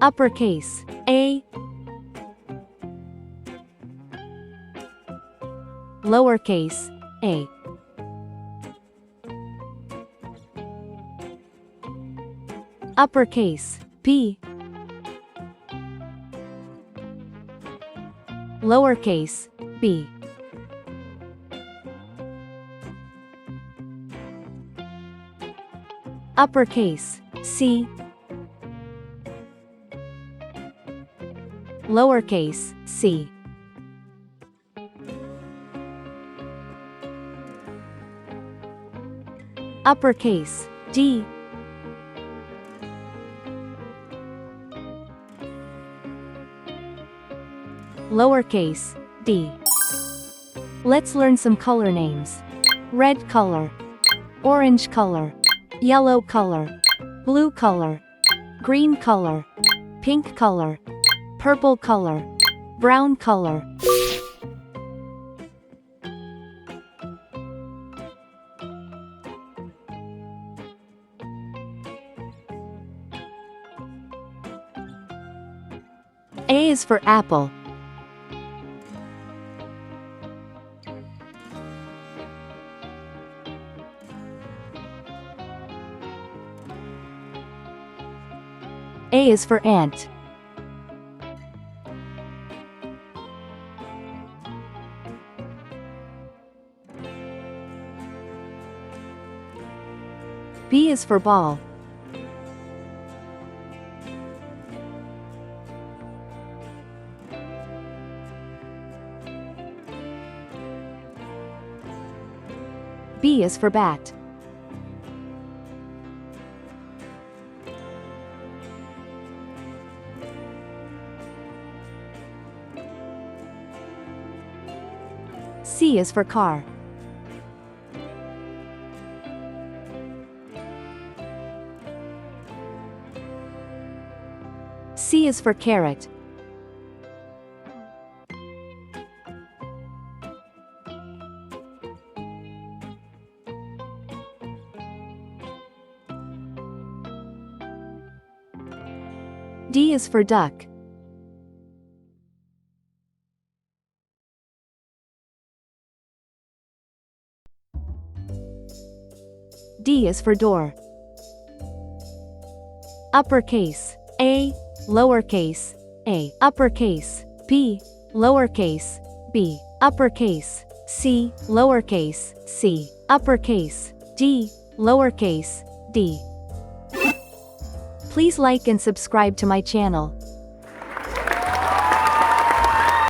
Uppercase A. Lowercase a. Uppercase B. Lowercase b. Uppercase C. Lowercase c. Uppercase D. Lowercase d. Let's learn some color names. Red color, orange color, yellow color, blue color, green color, pink color, purple color, brown color. A is for apple. A is for ant. B is for ball. B is for bat. C is for car. C is for carrot. D is for duck. D is for door. Uppercase A. Lowercase a. Uppercase B. Lowercase b. Uppercase C. Lowercase c. Uppercase D. Lowercase d. Please like and subscribe to my channel.